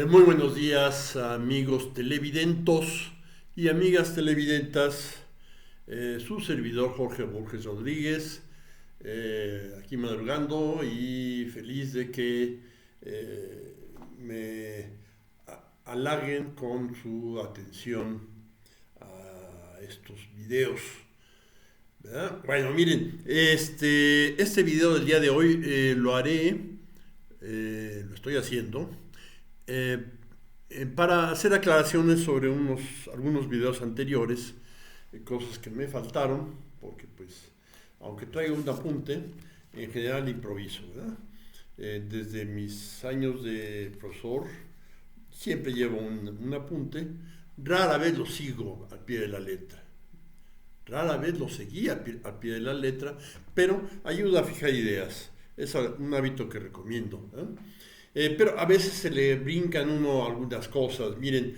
Muy buenos días, amigos televidentos y amigas televidentas. Su servidor Jorge Borges Rodríguez, aquí madrugando y feliz de que me halaguen con su atención a estos videos. ¿Verdad? Bueno, miren, este video del día de hoy lo haré, lo estoy haciendo eh, para hacer aclaraciones sobre algunos videos anteriores, cosas que me faltaron, porque pues, aunque traigo un apunte, en general improviso, ¿verdad? Desde mis años de profesor, siempre llevo un apunte, rara vez lo sigo al pie de la letra. Rara vez lo seguí al pie de la letra, pero ayuda a fijar ideas. Es un hábito que recomiendo, pero a veces se le brincan uno algunas cosas. Miren,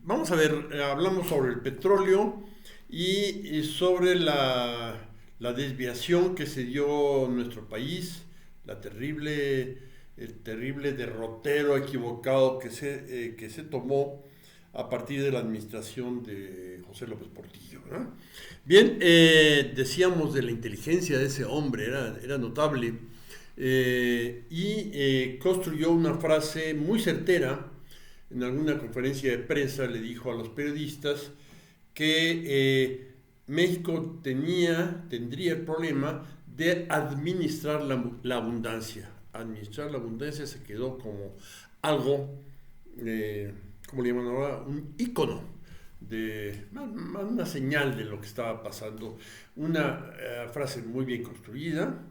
vamos a ver, hablamos sobre el petróleo y sobre la desviación que se dio en nuestro país, el terrible derrotero equivocado que se tomó a partir de la administración de José López Portillo, ¿no? Bien, decíamos de la inteligencia de ese hombre, era notable, y construyó una frase muy certera. En alguna conferencia de prensa le dijo a los periodistas que México tendría el problema de administrar la abundancia. Administrar la abundancia se quedó como algo, ¿cómo le llaman ahora? Un ícono, una señal de lo que estaba pasando. Una frase muy bien construida,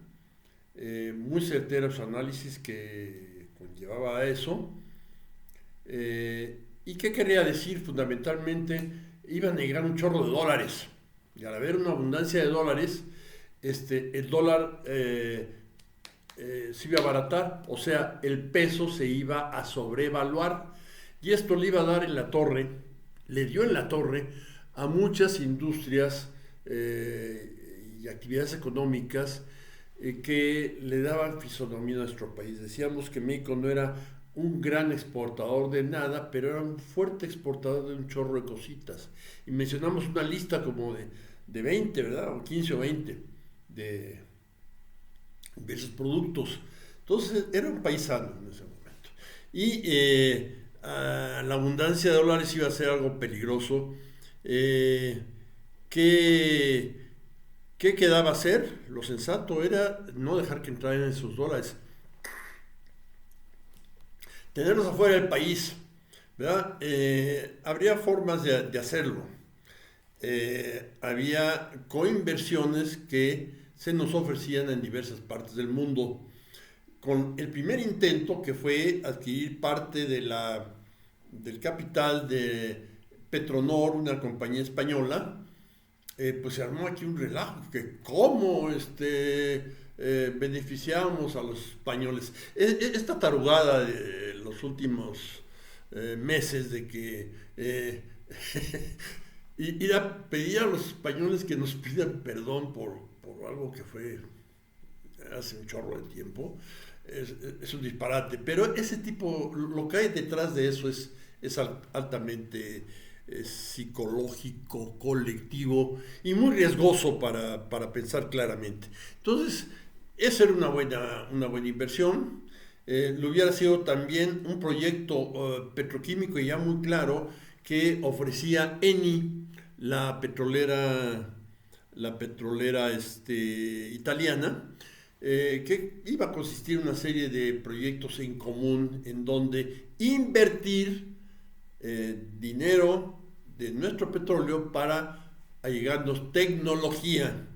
muy certera su análisis que conllevaba a eso. ¿Y qué quería decir? Fundamentalmente, iba a negar un chorro de dólares. Y al haber una abundancia de dólares, el dólar se iba a abaratar, o sea, el peso se iba a sobrevaluar. Y esto le iba a dar en la torre, le dio en la torre a muchas industrias y actividades económicas que le daban fisonomía a nuestro país. Decíamos que México no era un gran exportador de nada, pero era un fuerte exportador de un chorro de cositas. Y mencionamos una lista como de 20, ¿verdad? O 15 o 20 de esos productos. Entonces era un país sano en ese momento. Y la abundancia de dólares iba a ser algo peligroso. ¿Qué quedaba hacer? Lo sensato era no dejar que entraran esos dólares, tenerlos afuera del país, ¿verdad? Habría formas de hacerlo. Había coinversiones que se nos ofrecían en diversas partes del mundo. Con el primer intento, que fue adquirir parte del capital de Petronor, una compañía española, pues se armó aquí un relajo, que cómo beneficiamos a los españoles. Esta tarugada de los últimos meses de que ir a pedir a los españoles que nos pidan perdón por algo que fue hace un chorro de tiempo, es un disparate. Pero ese tipo, lo que hay detrás de eso es altamente psicológico, colectivo y muy riesgoso para pensar claramente. Entonces, esa era una buena inversión. Lo hubiera sido también un proyecto petroquímico ya muy claro que ofrecía Eni, la petrolera italiana, que iba a consistir en una serie de proyectos en común en donde invertir dinero de nuestro petróleo para allegarnos tecnología.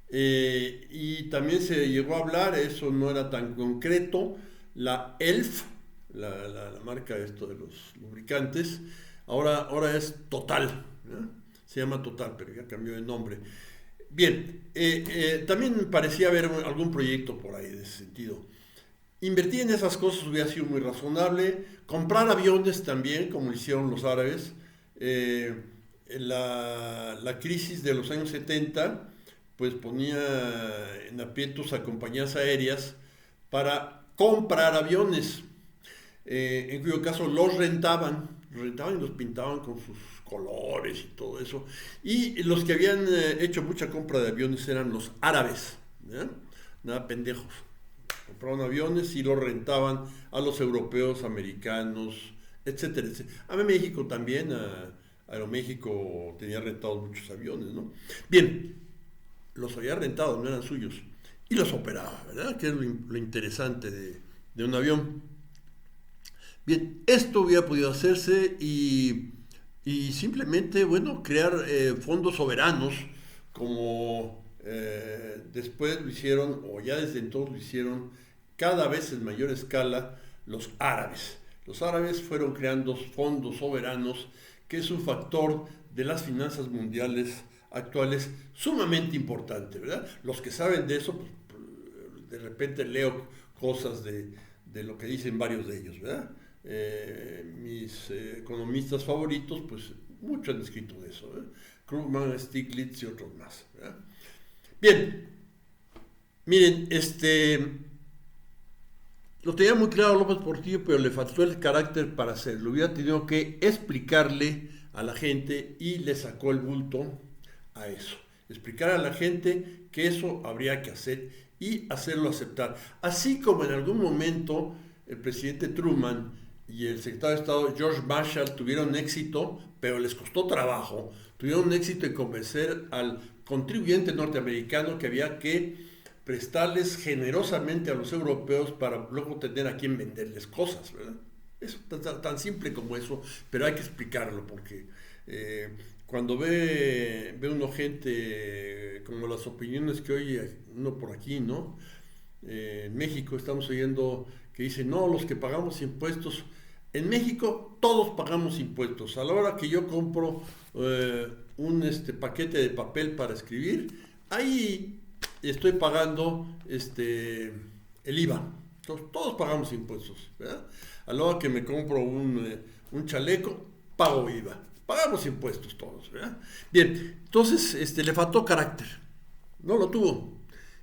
Y también se llegó a hablar, eso no era tan concreto, la ELF, la marca de los lubricantes, ahora es Total, ¿no? Se llama Total, pero ya cambió de nombre. Bien, también parecía haber algún proyecto por ahí de ese sentido. Invertir en esas cosas hubiera sido muy razonable. Comprar aviones también, como lo hicieron los árabes. La crisis de los años 70 pues ponía en aprietos a compañías aéreas para comprar aviones. en cuyo caso los rentaban y los pintaban con sus colores y todo eso. Y los que habían hecho mucha compra de aviones eran los árabes, ¿ya? Nada pendejos. Compraban aviones y los rentaban a los europeos, americanos, etcétera, etcétera. A México también, Aeroméxico tenía rentados muchos aviones, ¿no? Bien, los había rentado, no eran suyos. Y los operaba, ¿verdad? Que es lo interesante de un avión. Bien, esto hubiera podido hacerse y simplemente, bueno, crear fondos soberanos como después lo hicieron, o ya desde entonces lo hicieron, cada vez en mayor escala los árabes. Los árabes fueron creando fondos soberanos, que es un factor de las finanzas mundiales actuales sumamente importante, ¿verdad? Los que saben de eso, pues, de repente leo cosas de lo que dicen varios de ellos, ¿verdad? Mis economistas favoritos, pues mucho han escrito de eso, ¿verdad? Krugman, Stiglitz y otros más, ¿verdad? Bien, miren, lo tenía muy claro López Portillo, pero le faltó el carácter para hacerlo. Hubiera tenido que explicarle a la gente y le sacó el bulto a eso. Explicar a la gente que eso habría que hacer y hacerlo aceptar. Así como en algún momento el presidente Truman y el secretario de Estado George Marshall tuvieron éxito, pero les costó trabajo, tuvieron éxito en convencer al contribuyente norteamericano que había que prestarles generosamente a los europeos para luego tener a quien venderles cosas, ¿verdad? Es tan simple como eso, pero hay que explicarlo porque cuando ve uno gente como las opiniones que oye uno por aquí, ¿no? En México estamos oyendo que dicen, no, los que pagamos impuestos, en México todos pagamos impuestos. A la hora que yo compro un paquete de papel para escribir, ahí estoy pagando el IVA. Entonces, todos pagamos impuestos, ¿verdad? A la hora que me compro un chaleco, pago IVA. Pagamos impuestos todos, ¿verdad? Bien, entonces le faltó carácter. No lo tuvo.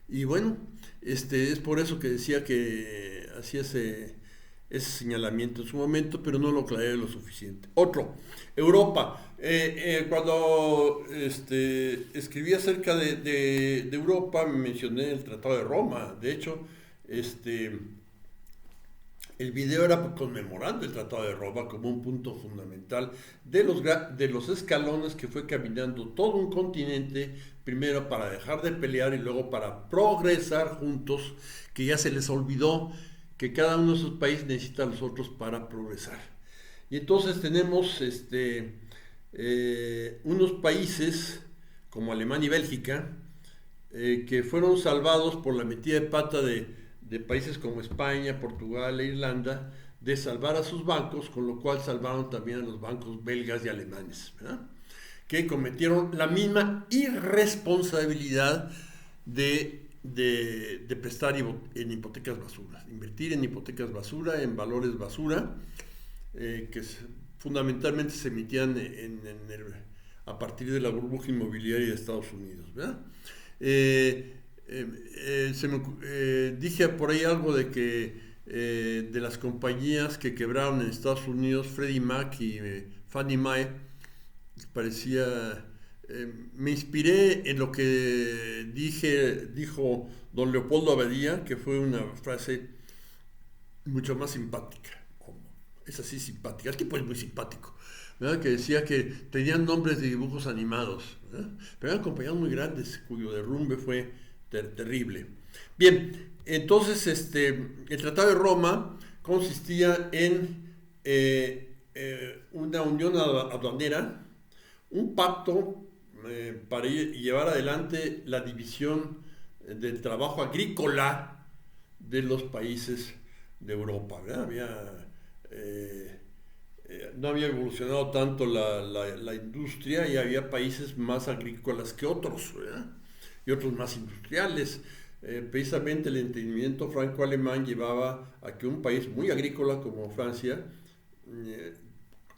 Y bueno, es por eso que decía que hacía ese señalamiento en su momento, pero no lo aclaré lo suficiente. Otro, Europa. Cuando escribí acerca de Europa, mencioné el Tratado de Roma. De hecho, el video era conmemorando el Tratado de Roma como un punto fundamental de los escalones que fue caminando todo un continente, primero para dejar de pelear y luego para progresar juntos, que ya se les olvidó que cada uno de esos países necesita a los otros para progresar. Y entonces tenemos unos países como Alemania y Bélgica que fueron salvados por la metida de pata de países como España, Portugal e Irlanda, de salvar a sus bancos, con lo cual salvaron también a los bancos belgas y alemanes, ¿verdad? Que cometieron la misma irresponsabilidad de prestar en hipotecas basura, invertir en hipotecas basura, en valores basura, que fundamentalmente se emitían a partir de la burbuja inmobiliaria de Estados Unidos, ¿verdad? Dije por ahí algo de que de las compañías que quebraron en Estados Unidos, Freddie Mac y Fannie Mae, parecía, me inspiré en lo que dijo don Leopoldo Abadía, que fue una frase mucho más simpática. Es así simpática, el tipo es muy simpático, ¿verdad? Que decía que tenían nombres de dibujos animados, ¿verdad? Pero eran compañías muy grandes cuyo derrumbe fue terrible. Bien, entonces el Tratado de Roma consistía en una unión aduanera, un pacto para llevar adelante la división del trabajo agrícola de los países de Europa, ¿verdad? No había evolucionado tanto la industria y había países más agrícolas que otros, ¿verdad? Y otros más industriales. Precisamente el entendimiento franco-alemán llevaba a que un país muy agrícola como Francia,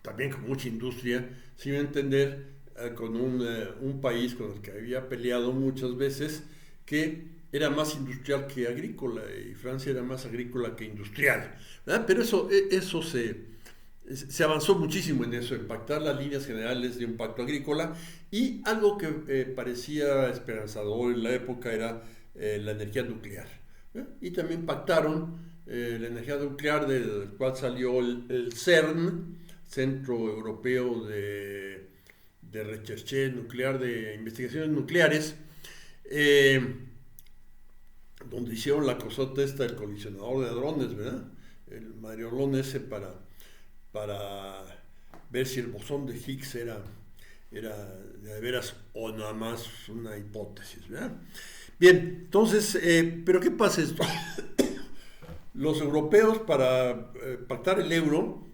también con mucha industria, se iba a entender con un país con el que había peleado muchas veces, que era más industrial que agrícola y Francia era más agrícola que industrial, ¿verdad? Pero eso se avanzó muchísimo en eso, en pactar las líneas generales de un pacto agrícola y algo que parecía esperanzador en la época era la energía nuclear. Y también pactaron la energía nuclear del cual salió el CERN, Centro Europeo de Recherche Nuclear, de Investigaciones Nucleares, donde hicieron la cosota esta del colisionador de hadrones, ¿verdad? El mariolón ese para ver si el bosón de Higgs era de veras o nada más una hipótesis, ¿verdad? Bien, entonces, ¿pero qué pasa esto? Los europeos para pactar el euro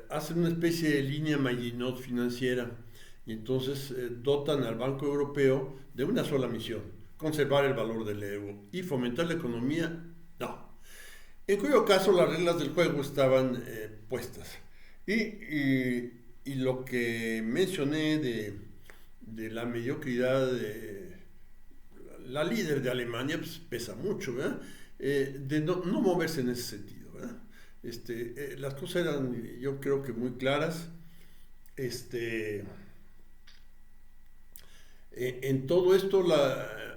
hacen una especie de línea Maginot financiera y entonces dotan al Banco Europeo de una sola misión: conservar el valor del euro y fomentar la economía. No, en cuyo caso las reglas del juego estaban puestas. Y lo que mencioné de la mediocridad de la líder de Alemania, pues pesa mucho, ¿verdad? De no moverse en ese sentido, ¿verdad? Las cosas eran, yo creo que muy claras. En todo esto,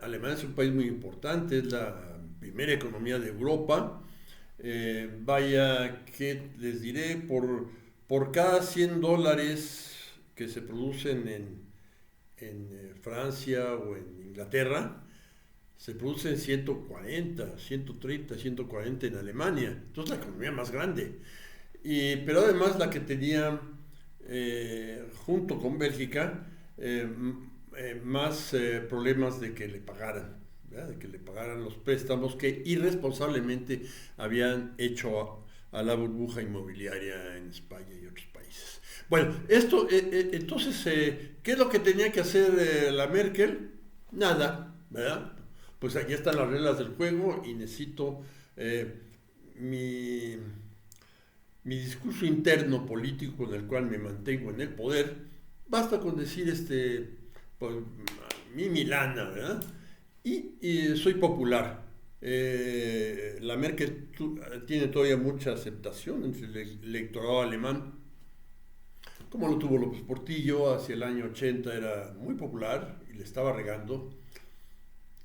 Alemania es un país muy importante, es la primera economía de Europa. Vaya, que les diré, por cada $100 que se producen en Francia o en Inglaterra, se producen 140, 130, 140 en Alemania. Entonces la economía más grande. Pero además la que tenía, junto con Bélgica, más problemas de que le pagaran, ¿verdad? De que le pagaran los préstamos que irresponsablemente habían hecho a la burbuja inmobiliaria en España y otros países. Bueno, entonces, ¿qué es lo que tenía que hacer la Merkel? Nada, ¿verdad? Pues aquí están las reglas del juego y necesito mi discurso interno político con el cual me mantengo en el poder. Basta con decir pues, mi Milana, ¿verdad? Y soy popular. La Merkel tiene todavía mucha aceptación entre el electorado alemán, como lo tuvo López Portillo. Hacia el año 80 era muy popular y le estaba regando,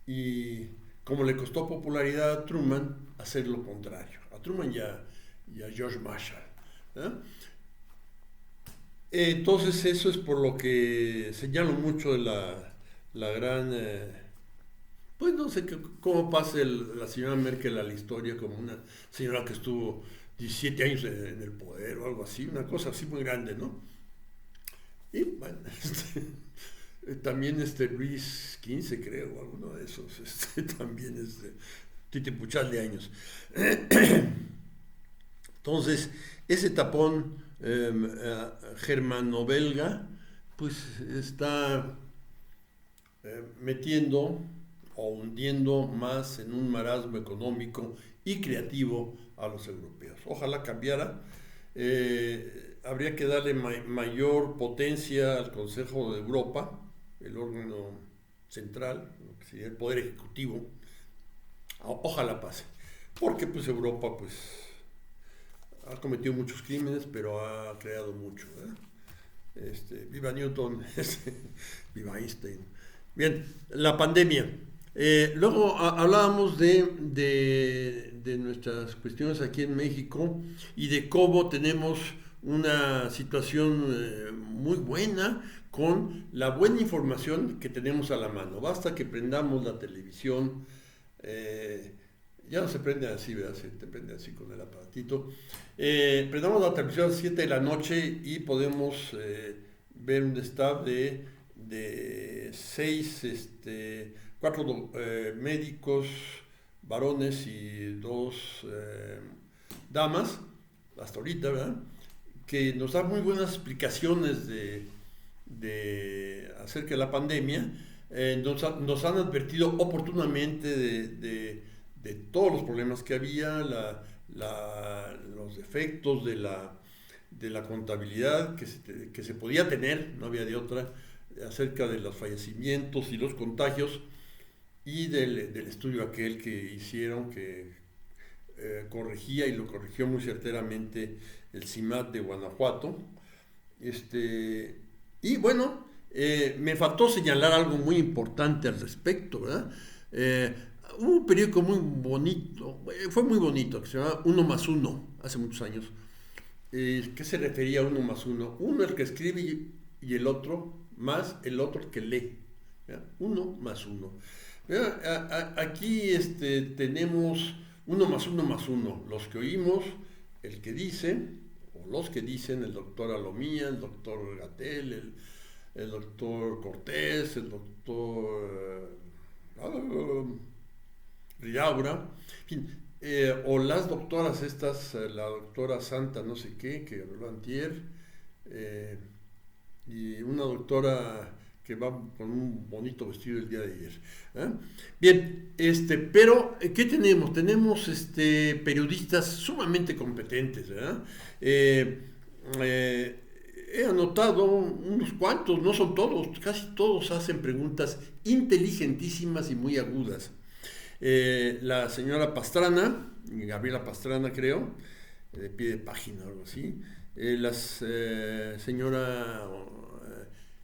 y como le costó popularidad a Truman hacer lo contrario, a Truman y a George Marshall, ¿eh? Entonces eso es por lo que señalo mucho de la gran... pues no sé cómo pasa la señora Merkel a la historia como una señora que estuvo 17 años en el poder o algo así, una cosa así muy grande, ¿no? Y bueno, también Luis XV, creo, alguno de esos, también titipuchal de años. Entonces, ese tapón germano-belga, pues está metiendo o hundiendo más en un marasmo económico y creativo a los europeos. Ojalá cambiara. Habría que darle mayor potencia al Consejo de Europa, el órgano central, lo que sería el poder ejecutivo. Ojalá pase, porque pues Europa pues ha cometido muchos crímenes, pero ha creado mucho, ¿verdad? Viva Newton, viva Einstein. Bien, la pandemia. Luego hablábamos de nuestras cuestiones aquí en México y de cómo tenemos una situación muy buena con la buena información que tenemos a la mano. Basta que prendamos la televisión, ya no se prende así, ¿verdad? Se te prende así con el aparatito. Prendamos la televisión a las 7 de la noche y podemos ver un staff de 4 médicos, varones y 2 damas, hasta ahorita, ¿verdad? Que nos dan muy buenas explicaciones acerca de la pandemia. Nos han advertido oportunamente de todos los problemas que había, los defectos de la contabilidad que se podía tener, no había de otra, acerca de los fallecimientos y los contagios. y del estudio aquel que hicieron, que corregía y lo corrigió muy certeramente el CIMAT de Guanajuato. Y bueno, me faltó señalar algo muy importante al respecto, ¿verdad? Hubo un periódico muy bonito, fue muy bonito, que se llama Uno más Uno, hace muchos años. ¿Qué se refería a uno más uno? Uno el que escribe y el otro más el otro el que lee. ¿Ya? Uno más uno. Aquí tenemos uno más uno, los que oímos, el que dice, o los que dicen, el doctor Alomía, el doctor Gatell, el doctor Cortés, el doctor Riaura, en fin, o las doctoras estas, la doctora Santa no sé qué, que habló antier, y una doctora que va con un bonito vestido el día de ayer. ¿Eh? Bien, pero ¿qué tenemos? Tenemos periodistas sumamente competentes, ¿verdad? He anotado unos cuantos, no son todos, casi todos hacen preguntas inteligentísimas y muy agudas. La señora Pastrana, Gabriela Pastrana creo, de pie de página o algo así. La señora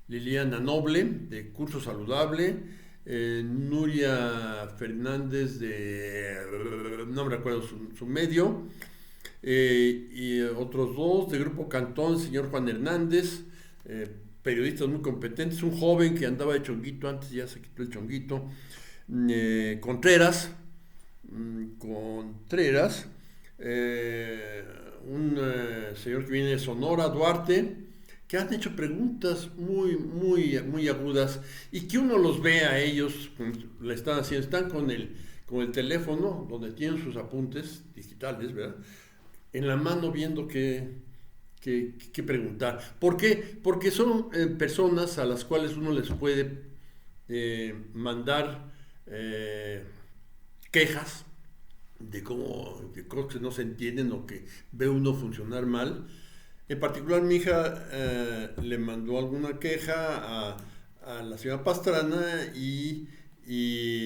Liliana Noble, de Curso Saludable. Nuria Fernández, no me recuerdo su medio. Y otros dos, de Grupo Cantón, el señor Juan Hernández, periodistas muy competentes. Un joven que andaba de chonguito, antes ya se quitó el chonguito. Contreras, un señor que viene de Sonora, Duarte, que han hecho preguntas muy agudas y que uno los ve a ellos, le están haciendo, están con el teléfono donde tienen sus apuntes digitales, ¿verdad? En la mano viendo qué preguntar. ¿Por qué? Porque son personas a las cuales uno les puede mandar quejas de cosas que no se entienden o que ve uno funcionar mal. En particular, mi hija le mandó alguna queja a la señora Pastrana y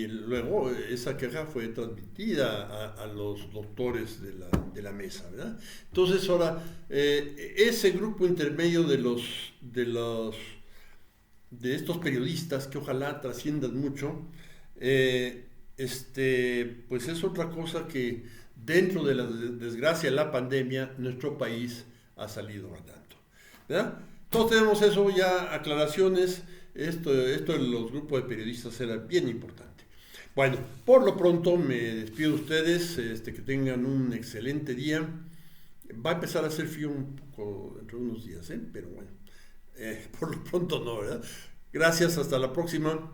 luego esa queja fue transmitida a los doctores de la mesa, ¿verdad? Entonces ahora, ese grupo intermedio de estos periodistas que ojalá trasciendan mucho, pues es otra cosa que dentro de la desgracia de la pandemia nuestro país ha salido ganando, ¿verdad? Todos tenemos eso ya, aclaraciones. Esto de los grupos de periodistas era bien importante. Bueno, por lo pronto me despido de ustedes, que tengan un excelente día. Va a empezar a hacer frío un poco dentro de unos días, pero bueno, por lo pronto no, ¿verdad? Gracias, hasta la próxima.